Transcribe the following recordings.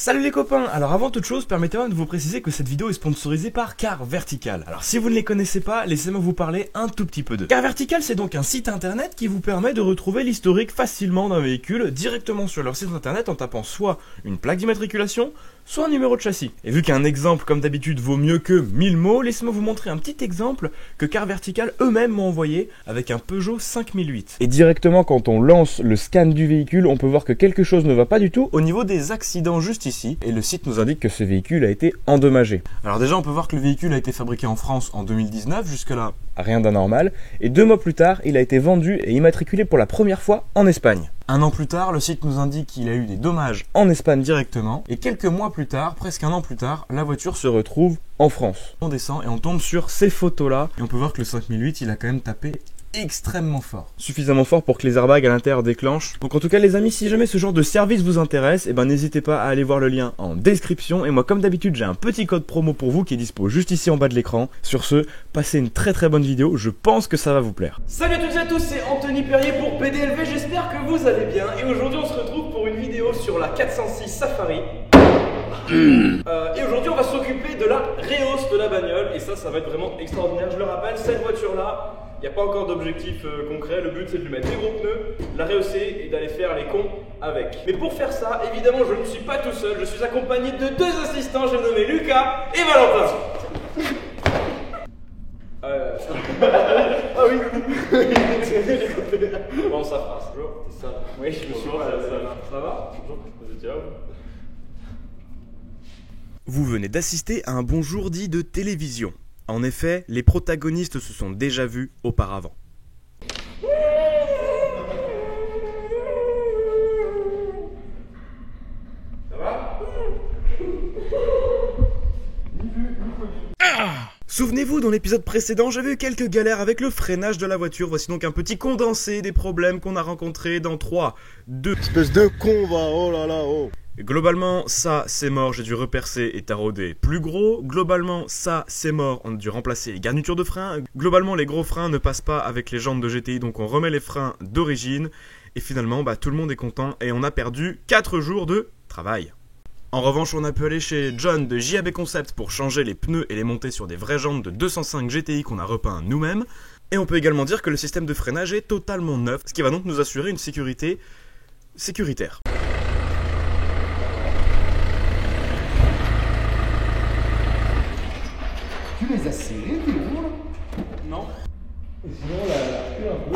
Salut les copains. Alors avant toute chose, permettez-moi de vous préciser que cette vidéo est sponsorisée par Car Vertical. Alors si vous ne les connaissez pas, laissez-moi vous parler un tout petit peu d'eux. Car Vertical, c'est donc un site internet qui vous permet de retrouver l'historique facilement d'un véhicule directement sur leur site internet en tapant soit une plaque d'immatriculation, soit un numéro de châssis. Et vu qu'un exemple comme d'habitude vaut mieux que 1000 mots, laissez-moi vous montrer un petit exemple que Car Vertical eux-mêmes m'ont envoyé avec un Peugeot 5008. Et directement quand on lance le scan du véhicule, on peut voir que quelque chose ne va pas du tout au niveau des accidents juste ici. Et le site nous indique que ce véhicule a été endommagé. Alors déjà on peut voir que le véhicule a été fabriqué en France en 2019, jusque là rien d'anormal. Et 2 mois plus tard, il a été vendu et immatriculé pour la première fois en Espagne. Un an plus tard, le site nous indique qu'il a eu des dommages en Espagne directement. Et quelques mois plus tard, presque un an plus tard, la voiture se retrouve en France. On descend et on tombe sur ces photos-là. Et on peut voir que le 5008, il a quand même tapé extrêmement fort. Suffisamment fort pour que les airbags à l'intérieur déclenchent. Donc en tout cas les amis, si jamais ce genre de service vous intéresse, n'hésitez pas à aller voir le lien en description. Et moi comme d'habitude j'ai un petit code promo pour vous qui est dispo juste ici en bas de l'écran. Sur ce, passez une très bonne vidéo, je pense que ça va vous plaire. Salut à toutes et à tous, c'est Anthony Perrier pour PDLV, j'espère que vous allez bien. Et aujourd'hui on se retrouve pour une vidéo sur la 406 Safari. Et aujourd'hui on va s'occuper de la réhausse de la bagnole. Et ça va être vraiment extraordinaire. Je le rappelle, cette voiture là, il n'y a pas encore d'objectif concret, le but c'est de lui mettre des gros pneus, la rehausser et d'aller faire les cons avec. Mais pour faire ça, évidemment je ne suis pas tout seul, je suis accompagné de 2 assistants, j'ai nommé Lucas et Valentin. Ah oui. Bon ça fera. Bonjour, c'est ça. Oui, je me suis ça va. Bonjour, ciao. Vous venez d'assister à un bonjour dit de télévision. En effet, les protagonistes se sont déjà vus auparavant. Ça va? Souvenez-vous, dans l'épisode précédent, j'avais eu quelques galères avec le freinage de la voiture. Voici donc un petit condensé des problèmes qu'on a rencontrés dans 3, 2... Espèce de con, va, oh là là, oh. Globalement, ça, c'est mort, j'ai dû repercer et tarauder plus gros. Globalement, ça, c'est mort, on a dû remplacer les garnitures de frein. Globalement, les gros freins ne passent pas avec les jantes de GTI, donc on remet les freins d'origine. Et finalement, tout le monde est content et on a perdu 4 jours de travail. En revanche, on a pu aller chez John de JAB Concept pour changer les pneus et les monter sur des vraies jantes de 205 GTI qu'on a repeint nous-mêmes. Et on peut également dire que le système de freinage est totalement neuf, ce qui va donc nous assurer une sécurité sécuritaire. Tu les as serrés, tes roues, là? Non. Et sinon, la un peu.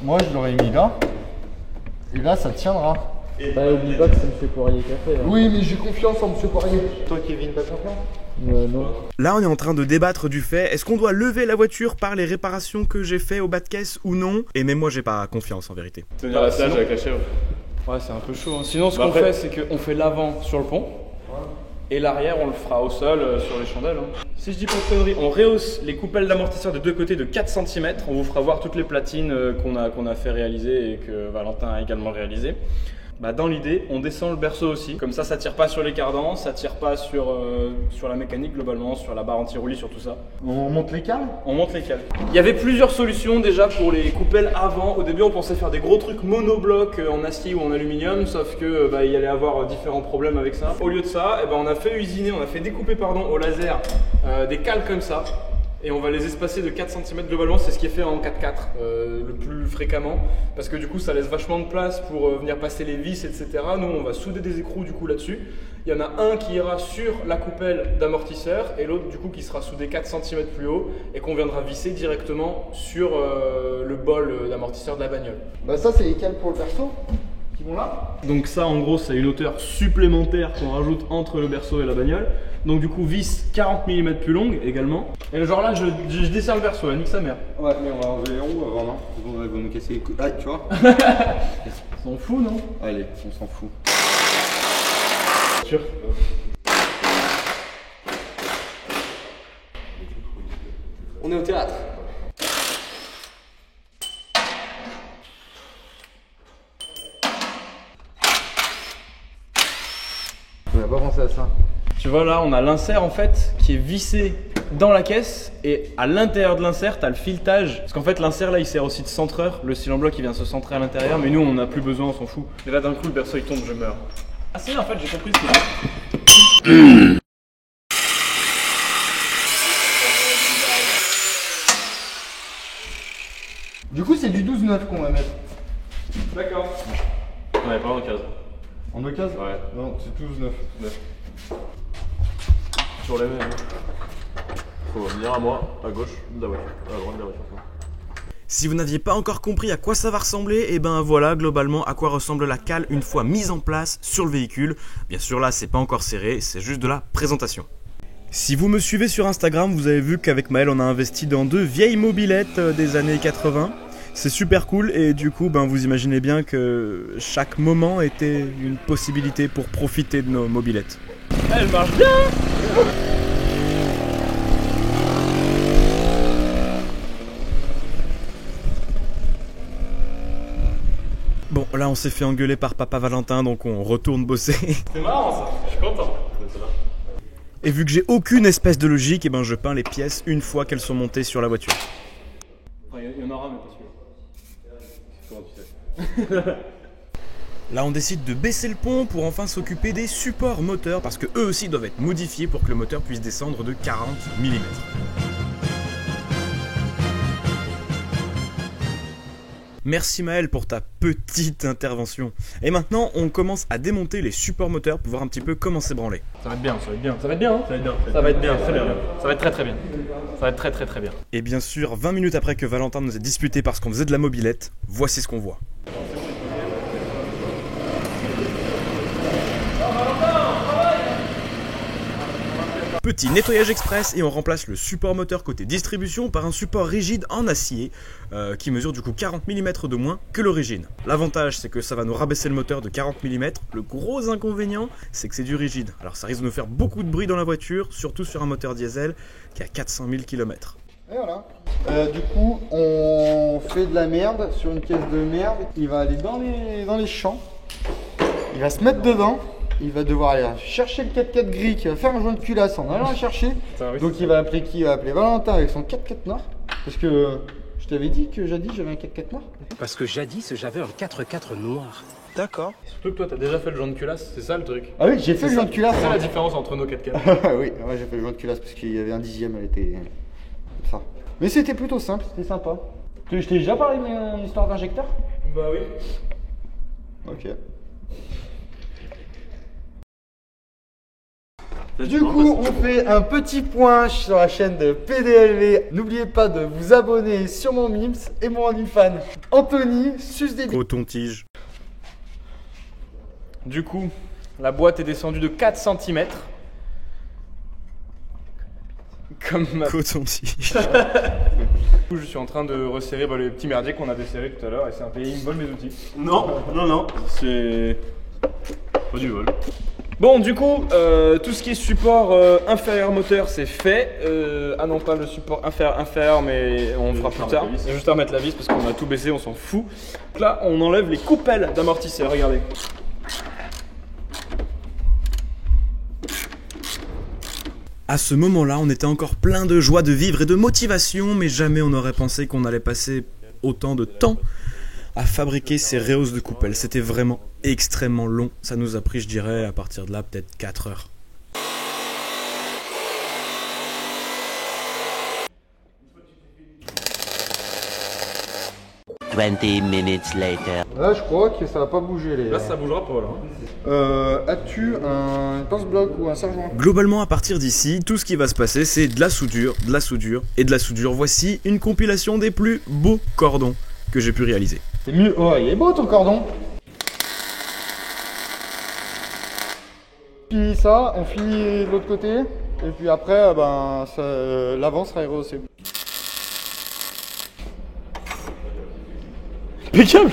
Moi, je l'aurais mis là. Et là, ça tiendra. Oublie pas que c'est M. Poirier qui a fait. Hein. Oui, mais j'ai confiance en M. Poirier. Toi, Kevin, pas confiant? Non. Là, on est en train de débattre du fait, est-ce qu'on doit lever la voiture par les réparations que j'ai fait au bas de caisse ou non? Et même moi, j'ai pas confiance en vérité. Tenir la stage avec la chèvre. Ouais, c'est un peu chaud. Hein. Sinon, ce qu'on fait, c'est qu'on fait l'avant sur le pont. Et l'arrière, on le fera au sol sur les chandelles. Hein. Si je dis pas de conneries, on rehausse les coupelles d'amortisseurs de deux côtés de 4 cm. On vous fera voir toutes les platines qu'on a fait réaliser et que Valentin a également réalisé. Dans l'idée, on descend le berceau aussi. Comme ça tire pas sur les cardans, ça tire pas sur la mécanique globalement, sur la barre anti-roulis, sur tout ça. On monte les cales? On monte les cales. Il y avait plusieurs solutions déjà pour les coupelles avant. Au début, on pensait faire des gros trucs monoblocs en acier ou en aluminium, sauf que il y allait avoir différents problèmes avec ça. Au lieu de ça, on a fait découper au laser des cales comme ça. Et on va les espacer de 4 cm globalement, c'est ce qui est fait en 4x4 le plus fréquemment. Parce que du coup ça laisse vachement de place pour venir passer les vis, etc. Nous on va souder des écrous du coup là-dessus. Il y en a un qui ira sur la coupelle d'amortisseur et l'autre du coup qui sera soudé 4 cm plus haut et qu'on viendra visser directement sur le bol d'amortisseur de la bagnole. Ça c'est les cales pour le berceau qui vont là. Donc ça en gros c'est une hauteur supplémentaire qu'on rajoute entre le berceau et la bagnole. Donc du coup vis 40 mm plus longue également. Et genre là je desserre le berceau, nique sa mère. Ouais mais on va enlever les roues avant, non? On va nous casser les couilles. Ah tu vois. On s'en fout non? Allez, on s'en fout. Sûr. On est au théâtre. On n'a pas pensé à ça. Tu vois là, on a l'insert en fait qui est vissé dans la caisse et à l'intérieur de l'insert, tu as le filetage. Parce qu'en fait, l'insert là il sert aussi de centreur. Le cylindre bloc il vient se centrer à l'intérieur, mais nous on en a plus besoin, on s'en fout. Et là d'un coup, le berceau il tombe, je meurs. Ah si, en fait, j'ai compris ce que Du coup, c'est du 12-9 qu'on va mettre. D'accord. On avait pas en case. En occasion? Ouais. Non, c'est 12-9. Sur les mêmes. Faut venir à moi, à gauche de la voiture, à droite de la voiture. Si vous n'aviez pas encore compris à quoi ça va ressembler, et ben voilà globalement à quoi ressemble la cale une fois mise en place sur le véhicule. Bien sûr là c'est pas encore serré, c'est juste de la présentation. Si vous me suivez sur Instagram, vous avez vu qu'avec Maël on a investi dans 2 vieilles mobylettes des années 80. C'est super cool et du coup ben, vous imaginez bien que chaque moment était une possibilité pour profiter de nos mobylettes. Elle marche bien. Bon là on s'est fait engueuler par papa Valentin donc on retourne bosser. C'est marrant ça, je suis content. Et vu que j'ai aucune espèce de logique, et ben je peins les pièces une fois qu'elles sont montées sur la voiture. Il y en aura mais pas celui-là. Comment tu sais? Là on décide de baisser le pont pour enfin s'occuper des supports moteurs parce que eux aussi doivent être modifiés pour que le moteur puisse descendre de 40 mm. Merci Maël pour ta petite intervention. Et maintenant on commence à démonter les supports moteurs pour voir un petit peu comment c'est branlé. Ça va être bien, ça va être bien. Ça va être bien, hein? Ça va être bien, très bien. Ça va être très très bien. Ça va être très très très bien. Et bien sûr 20 minutes après que Valentin nous ait disputé parce qu'on faisait de la mobilette, voici ce qu'on voit. Petit nettoyage express et on remplace le support moteur côté distribution par un support rigide en acier qui mesure du coup 40 mm de moins que l'origine. L'avantage c'est que ça va nous rabaisser le moteur de 40 mm, le gros inconvénient c'est que c'est du rigide. Alors ça risque de nous faire beaucoup de bruit dans la voiture, surtout sur un moteur diesel qui a 400 000 km. Et voilà. Du coup, on fait de la merde sur une caisse de merde. Il va aller dans les champs. Il va se mettre dedans. Il va devoir aller chercher le 4x4 gris qui va faire un joint de culasse en allant le chercher. Donc il va appeler qui? Il va appeler Valentin avec son 4x4 noir. Parce que je t'avais dit que jadis j'avais un 4x4 noir. Parce que jadis j'avais un 4x4 noir. D'accord. Surtout que toi t'as déjà fait le joint de culasse, c'est ça le truc. Ah oui, j'ai fait le joint de culasse. C'est ça la différence entre nos 4x4. Oui, ouais, j'ai fait le joint de culasse parce qu'il y avait un dixième, elle était comme ça. Mais c'était plutôt simple, c'était sympa. Je t'ai déjà parlé de mon histoire d'injecteur? Bah oui. Ok. Du coup, on fait un petit point sur la chaîne de PDLV. N'oubliez pas de vous abonner sur mon Mims et mon OnlyFans. Anthony, suce des Coton-tige. Du coup, la boîte est descendue de 4 cm. Comme ma... Coton-tige. Du coup, je suis en train de resserrer les petits merdiers qu'on a desserrés tout à l'heure et c'est un pays, il me vole mes outils. Non, c'est pas du vol. Bon, du coup, tout ce qui est support inférieur moteur, c'est fait. Ah non, pas le support inférieur, mais on fera plus tard. C'est juste à remettre la vis parce qu'on a tout baissé, on s'en fout. Donc là, on enlève les coupelles d'amortisseur, regardez. À ce moment-là, on était encore plein de joie de vivre et de motivation, mais jamais on n'aurait pensé qu'on allait passer autant de temps à fabriquer ces rehausses de coupelles. C'était vraiment extrêmement long. Ça nous a pris, je dirais, à partir de là, peut-être 4 heures. Minutes later. Là, je crois que ça va pas bouger les. Là, ça bougera pas là. As-tu un pince-bloc ou un serre-joint? Globalement, à partir d'ici, tout ce qui va se passer, c'est de la soudure, de la soudure et de la soudure. Voici une compilation des plus beaux cordons que j'ai pu réaliser. C'est mieux. Oh, il est beau ton cordon. Puis ça, on finit de l'autre côté. Et puis après, ben, l'avant sera rehaussé. Impeccable.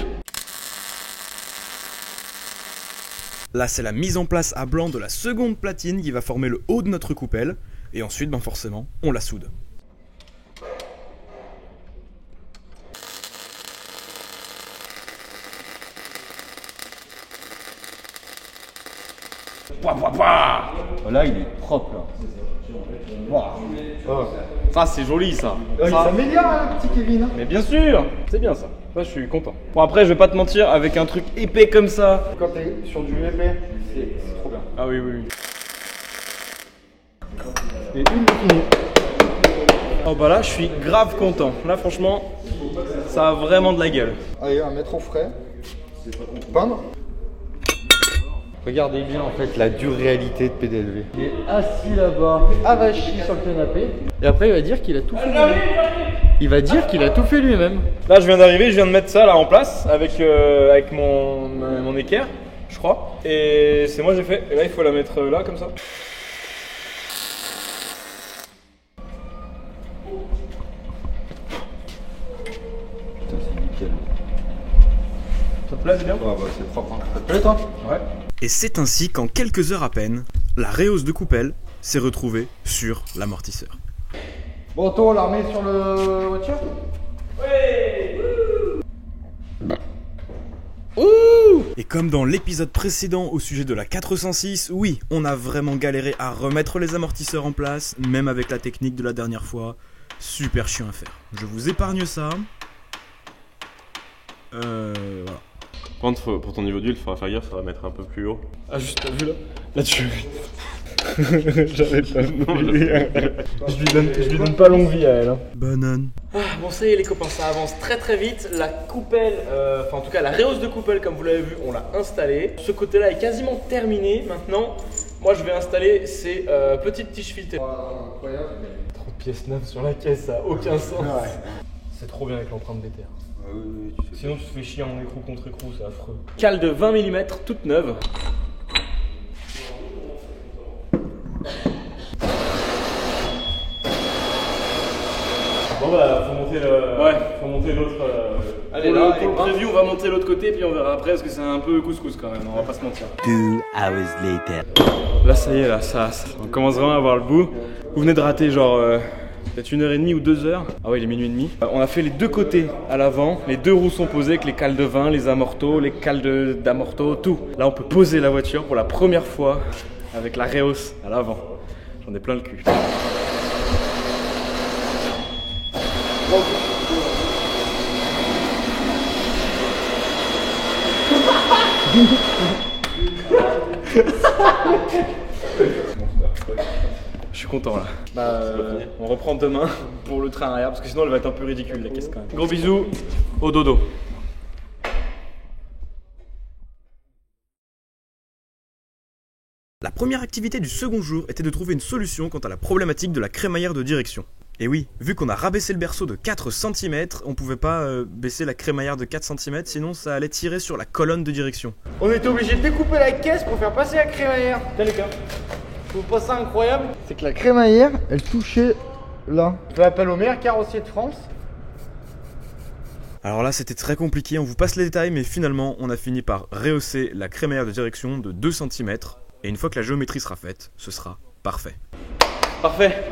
Là, c'est la mise en place à blanc de la seconde platine qui va former le haut de notre coupelle. Et ensuite, ben forcément, on la soude. Là, il est propre là. Oh. Ça, c'est joli ça. Il Ça- s'améliore, hein, le petit Kevin. Hein. Mais bien sûr, c'est bien ça. Ça, je suis content. Bon, après, je vais pas te mentir, avec un truc épais comme ça. Quand t'es sur du épais, c'est trop bien. Ah oui, oui, oui. Et une finie. Oh bah là, je suis grave content. Là, franchement, ça a vraiment de la gueule. Allez, on va mettre au frais. Peindre. Regardez bien en fait la dure réalité de PDLV. Il est assis là-bas, avachi sur le canapé. Et après, il va dire qu'il a tout fait lui-même. Il va dire qu'il a tout fait lui-même. Là, je viens d'arriver, je viens de mettre ça là en place avec, avec mon équerre, je crois. Et c'est moi j'ai fait. Et là, il faut la mettre là comme ça. Putain, c'est nickel. Ça te plaît, c'est bien? Ouais, bah c'est propre. Hein. Ça te plaît toi? Ouais. Et c'est ainsi qu'en quelques heures à peine, la rehausse de coupelle s'est retrouvée sur l'amortisseur. Bon, toi, on la remet sur le voiture? Et comme dans l'épisode précédent au sujet de la 406, oui, on a vraiment galéré à remettre les amortisseurs en place, même avec la technique de la dernière fois. Super chiant à faire. Je vous épargne ça. Voilà. Par contre, pour ton niveau d'huile, il faudra faire gaffe, ça va mettre un peu plus haut. Ah, juste, t'as vu là? Là-dessus. J'arrête pas. Je lui donne pas longue vie à elle. Hein. Banane. Ah, bon, ça y est, les copains, ça avance très très vite. La coupelle, enfin en tout cas la rehausse de coupelle, comme vous l'avez vu, on l'a installée. Ce côté-là est quasiment terminé. Maintenant, moi je vais installer ces petites tiges filetées. Incroyable. Trop de pièces neuves sur la caisse, ça a aucun sens. C'est trop bien avec l'empreinte des terres. Oui, tu sais. Sinon, tu te fais chier en écrou contre écrou, c'est affreux. Cale de 20 mm, toute neuve. Bon bah, faut monter le. Ouais. Faut monter l'autre. Allez, Pour là, le- pour le preview, on va monter l'autre côté, puis on verra après, parce que c'est un peu couscous quand même, on va pas se mentir. 2 hours later. Là, ça y est, là, on commence vraiment à voir le bout. Vous venez de rater genre peut-être 1h30 ou 2h. Ah ouais, il est minuit et demi. On a fait les deux côtés à l'avant. Les deux roues sont posées avec les cales de vin, les amortos, les cales d'amortos, tout. Là, on peut poser la voiture pour la première fois avec la rehausse à l'avant. J'en ai plein le cul. Je suis content là. Bah, on reprend demain pour le train arrière parce que sinon elle va être un peu ridicule la caisse quand même. Gros bisous, au dodo. La première activité du second jour était de trouver une solution quant à la problématique de la crémaillère de direction. Et oui, vu qu'on a rabaissé le berceau de 4 cm, on pouvait pas baisser la crémaillère de 4 cm, sinon ça allait tirer sur la colonne de direction. On était obligé de découper la caisse pour faire passer la crémaillère. Tiens les gars. Vous trouvez pas ça incroyable? C'est que la crémaillère, elle touchait là. Je l'appelle au meilleur carrossier de France. Alors là c'était très compliqué, on vous passe les détails, mais finalement on a fini par rehausser la crémaillère de direction de 2 cm, et une fois que la géométrie sera faite, ce sera parfait. Parfait.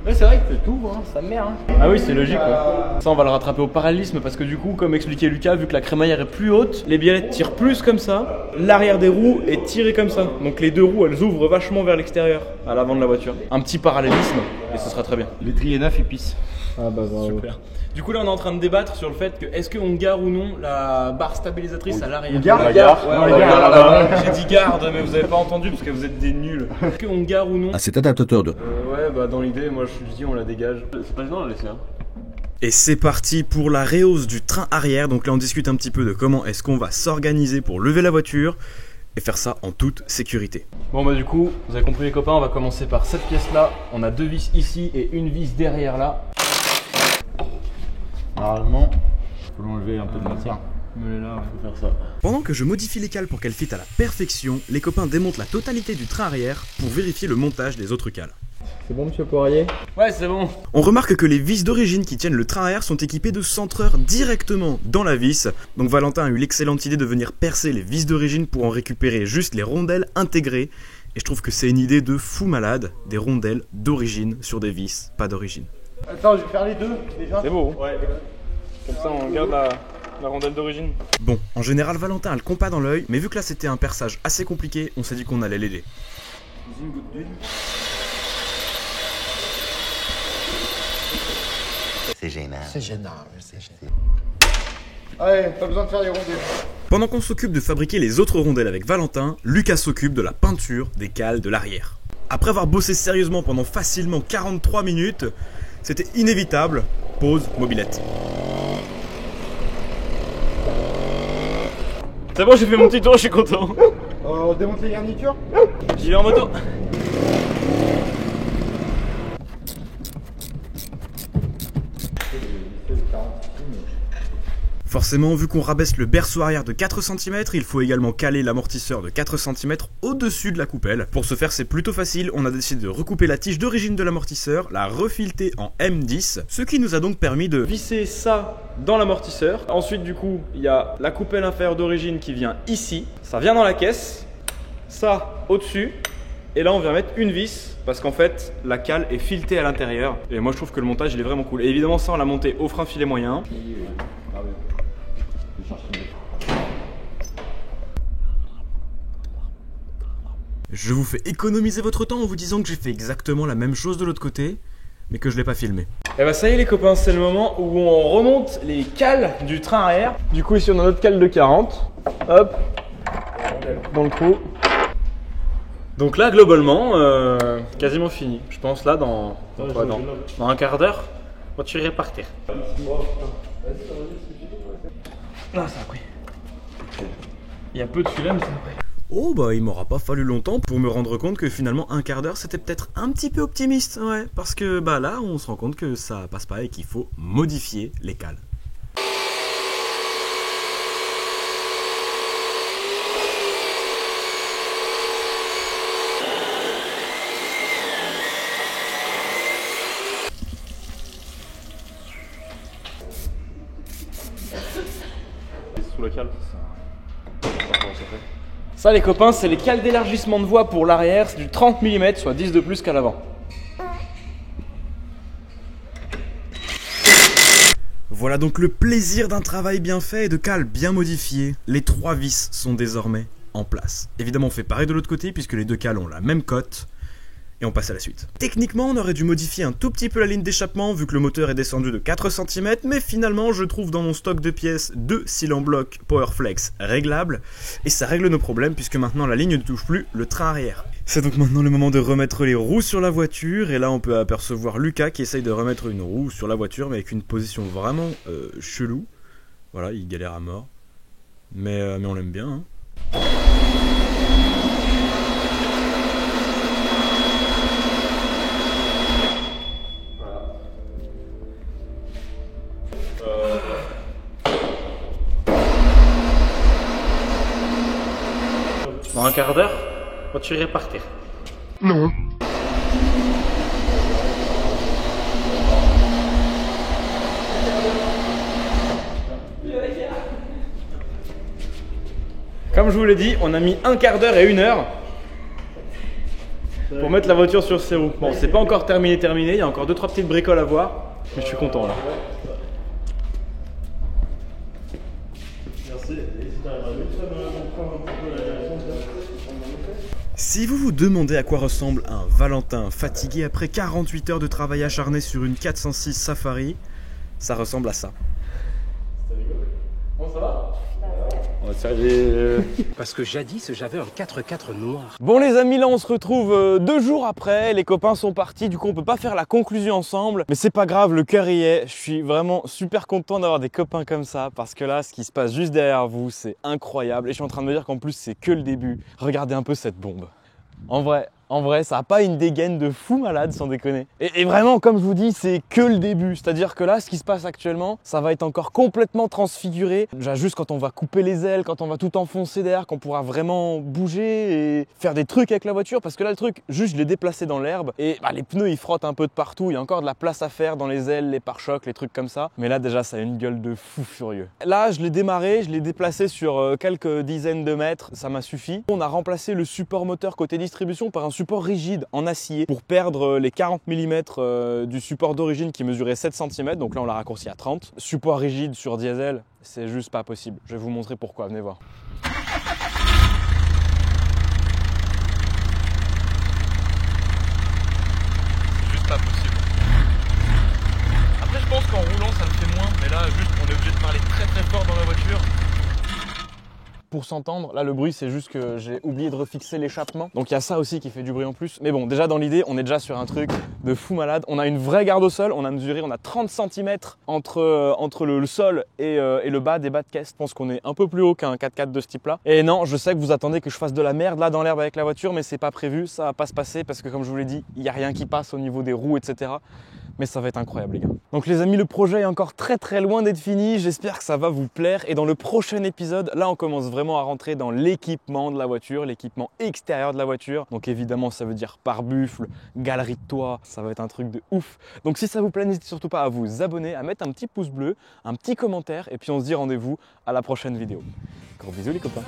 Ouais, c'est vrai que c'est tout, hein, ça merde. Hein. Ah oui, c'est logique. Ouais. Ça, on va le rattraper au parallélisme parce que du coup, comme expliquait Lucas, vu que la crémaillère est plus haute, les biellettes tirent plus comme ça. L'arrière des roues est tiré comme ça. Donc les deux roues, elles ouvrent vachement vers l'extérieur, à l'avant de la voiture. Un petit parallélisme et ce sera très bien. L'étrier neuf, il pisse. Ah bah bravo. Super. Du coup, là, on est en train de débattre sur le fait que est-ce qu'on gare ou non la barre stabilisatrice à l'arrière. On garde Ouais, la garde. on Ouais, garde. garde. J'ai dit garde, mais vous avez pas entendu parce que vous êtes des nuls. Est-ce qu'on gare ou non à cet adaptateur de... Ouais, bah dans l'idée, moi je dis on la dégage. C'est pas évident de la laisser, hein. Et c'est parti pour la rehausse du train arrière, donc là on discute un petit peu de comment est-ce qu'on va s'organiser pour lever la voiture, et faire ça en toute sécurité. Bon bah du coup, vous avez compris les copains, on va commencer par cette pièce là. On a deux vis ici et une vis derrière là. Normalement, faut l'enlever un peu de matière. Mais là, Faut faire ça. Pendant que je modifie les cales pour qu'elles fitent à la perfection, les copains démontent la totalité du train arrière pour vérifier le montage des autres cales. C'est bon, monsieur Poirier? ouais, c'est bon. On remarque que les vis d'origine qui tiennent le train arrière sont équipées de centreurs directement dans la vis, donc Valentin a eu l'excellente idée de venir percer les vis d'origine pour en récupérer juste les rondelles intégrées, et je trouve que c'est une idée de fou malade, des rondelles d'origine sur des vis pas d'origine. Attends, je vais faire les deux déjà. C'est beau. Ouais. Comme ça, on garde la rondelle d'origine. Bon, en général, Valentin a le compas dans l'œil, mais vu que là c'était un perçage assez compliqué, on s'est dit qu'on allait l'aider. Une goutte d'huile. C'est gênant. C'est gênant, c'est gênant. Allez, pas besoin de faire les rondelles. Pendant qu'on s'occupe de fabriquer les autres rondelles avec Valentin, Lucas s'occupe de la peinture des cales de l'arrière. Après avoir bossé sérieusement pendant facilement 43 minutes, c'était inévitable, pause mobilette. C'est bon, j'ai fait mon petit tour, je suis content. On démonte les garnitures. J'y vais en moto. Forcément, vu qu'on rabaisse le berceau arrière de 4 cm, il faut également caler l'amortisseur de 4 cm au-dessus de la coupelle. Pour ce faire, c'est plutôt facile, on a décidé de recouper la tige d'origine de l'amortisseur, la refileter en M10, ce qui nous a donc permis de Visser ça dans l'amortisseur. Ensuite, du coup, il y a la coupelle inférieure d'origine qui vient ici. Ça vient dans la caisse. Ça au-dessus. Et là, on vient mettre une vis parce qu'en fait, la cale est filetée à l'intérieur. Et moi, je trouve que le montage, il est vraiment cool. Et évidemment, ça, on l'a monté au frein filet moyen. Je vous fais économiser votre temps en vous disant que j'ai fait exactement la même chose de l'autre côté, mais que je l'ai pas filmé. Et bah ça y est les copains, c'est le moment où on remonte les cales du train arrière. Du coup ici on a notre cale de 40. Hop, dans le trou. Donc là globalement, quasiment fini. Je pense là dans un quart d'heure, on va tirer par terre. Ah ça a pris. Il y a peu de filets mais ça a pris. Oh bah il m'aura pas fallu longtemps pour me rendre compte que finalement un quart d'heure c'était peut-être un petit peu optimiste, ouais, parce que bah là on se rend compte que ça passe pas et qu'il faut modifier les cales. Sous la cale. Ça les copains, c'est les cales d'élargissement de voie pour l'arrière, c'est du 30 mm, soit 10 de plus qu'à l'avant. Voilà donc le plaisir d'un travail bien fait et de cales bien modifiées. Les 3 vis sont désormais en place. Évidemment on fait pareil de l'autre côté puisque les deux cales ont la même cote. Et on passe à la suite. Techniquement, on aurait dû modifier un tout petit peu la ligne d'échappement vu que le moteur est descendu de 4 cm, mais finalement, je trouve dans mon stock de pièces 2 cils en bloc Powerflex réglables, et ça règle nos problèmes puisque maintenant la ligne ne touche plus le train arrière. C'est donc maintenant le moment de remettre les roues sur la voiture, et là on peut apercevoir Lucas qui essaye de remettre une roue sur la voiture, mais avec une position vraiment chelou. Voilà, il galère à mort. Mais on l'aime bien, hein. Dans un quart d'heure, on va tirer par terre. Non. Comme je vous l'ai dit, on a mis un quart d'heure et 1 heure pour mettre la voiture sur ses roues. Bon, c'est pas encore terminé, il y a encore 2-3 petites bricoles à voir, mais je suis content là. Si vous vous demandez à quoi ressemble un Valentin fatigué après 48 heures de travail acharné sur une 406 Safari, ça ressemble à ça. Bon, ça va ? Parce que jadis, j'avais un 4x4 noir. Bon les amis, là on se retrouve 2 jours après, les copains sont partis, du coup on peut pas faire la conclusion ensemble, mais c'est pas grave, le cœur y est, je suis vraiment super content d'avoir des copains comme ça, parce que là ce qui se passe juste derrière vous, c'est incroyable, et je suis en train de me dire qu'en plus c'est que le début. Regardez un peu cette bombe. En vrai, ça n'a pas une dégaine de fou malade, sans déconner. Et vraiment, comme je vous dis, c'est que le début. C'est-à-dire que là, ce qui se passe actuellement, ça va être encore complètement transfiguré. Déjà, juste quand on va couper les ailes, quand on va tout enfoncer derrière, qu'on pourra vraiment bouger et faire des trucs avec la voiture. Parce que là, le truc, juste je l'ai déplacé dans l'herbe et bah, les pneus, ils frottent un peu de partout. Il y a encore de la place à faire dans les ailes, les pare-chocs, les trucs comme ça. Mais là, déjà, ça a une gueule de fou furieux. Là, je l'ai démarré, je l'ai déplacé sur quelques dizaines de mètres. Ça m'a suffi. On a remplacé le support moteur côté distribution par un support rigide en acier pour perdre les 40 mm du support d'origine qui mesurait 7 cm. Donc là, on l'a raccourci à 30. Support rigide sur diesel, c'est juste pas possible. Je vais vous montrer pourquoi, venez voir. Pas possible. Après je pense qu'en roulant ça le fait moins, mais là juste on est obligé de parler très très fort dans la voiture. Pour s'entendre, là le bruit c'est juste que j'ai oublié de refixer l'échappement. Donc il y a ça aussi qui fait du bruit en plus. Mais bon, déjà dans l'idée, on est déjà sur un truc de fou malade. On a une vraie garde au sol, on a 30 cm entre le sol et le bas des bas de caisse. Je pense qu'on est un peu plus haut qu'un 4x4 de ce type là. Et non, je sais que vous attendez que je fasse de la merde là dans l'herbe avec la voiture, mais c'est pas prévu, ça va pas se passer parce que comme je vous l'ai dit, il n'y a rien qui passe au niveau des roues, etc. Mais ça va être incroyable les gars. Donc les amis, le projet est encore très très loin d'être fini. J'espère que ça va vous plaire. Et dans le prochain épisode, là on commence vraiment à rentrer dans l'équipement de la voiture, l'équipement extérieur de la voiture. Donc évidemment ça veut dire pare-buffle, galerie de toit, ça va être un truc de ouf. Donc si ça vous plaît, n'hésitez surtout pas à vous abonner, à mettre un petit pouce bleu, un petit commentaire. Et puis on se dit rendez-vous à la prochaine vidéo. Gros bisous les copains.